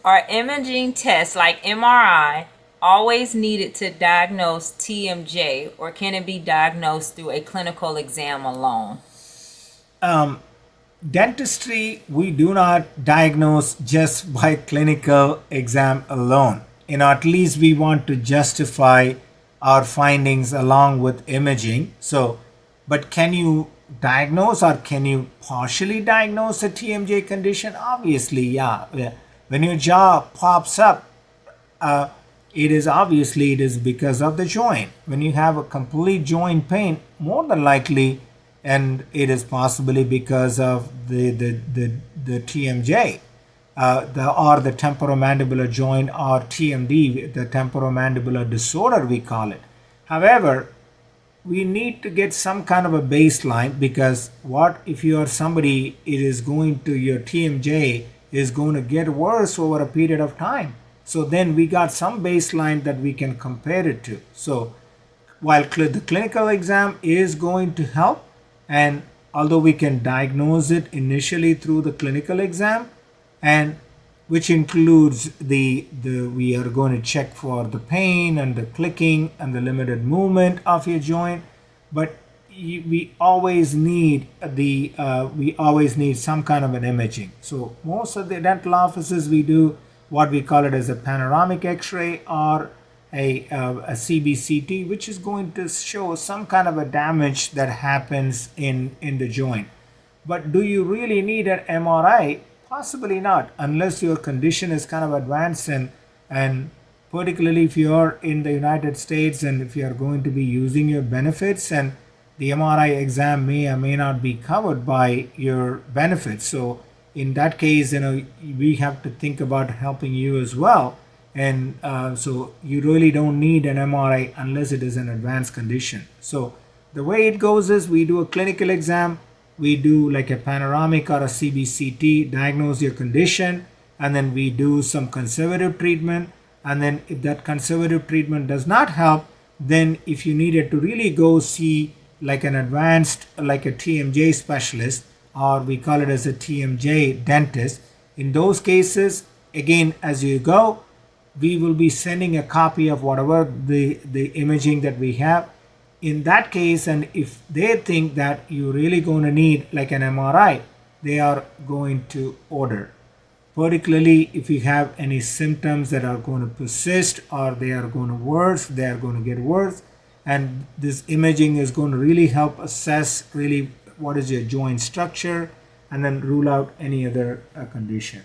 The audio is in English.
Are imaging tests like MRI always needed to diagnose TMJ, or can it be diagnosed through a clinical exam alone? Dentistry, we do not diagnose just by clinical exam alone. At least we want to justify our findings along with imaging. But can you diagnose or can you partially diagnose a TMJ condition? Obviously, yeah. When your jaw pops up, uh, it is because of the joint. When you have a complete joint pain, more than likely, and it is possibly because of the TMJ, or the temporomandibular joint, or TMD, the temporomandibular disorder we call it. However, we need to get some kind of a baseline, because what if you are somebody, it is going to, your TMJ is going to get worse over a period of time. So then we got some baseline that we can compare it to. So while the clinical exam is going to help, and although we can diagnose it initially through the clinical exam, and which includes the we are going to check for the pain and the clicking and the limited movement of your joint, but we always need some kind of an imaging. So most of the dental offices, we do what we call it as a panoramic x-ray, or a CBCT, which is going to show some kind of a damage that happens in the joint. But do you really need an MRI? Possibly not, unless your condition is kind of advanced, and particularly if you're in the United States and if you are going to be using your benefits, and the MRI exam may or may not be covered by your benefits. So in that case, we have to think about helping you as well. And so you really don't need an MRI unless it is an advanced condition. So the way it goes is, we do a clinical exam, we do like a panoramic or a CBCT, diagnose your condition, and then we do some conservative treatment. And then if that conservative treatment does not help, then if you needed to really go see like an advanced, like a TMJ specialist, or we call it as a TMJ dentist, in those cases, again, as you go, we will be sending a copy of whatever the imaging that we have in that case. And if they think that you're really going to need like an MRI, they are going to order, particularly if you have any symptoms that are going to persist, or they are going to get worse. And this imaging is going to really help assess really what is your joint structure, and then rule out any other condition.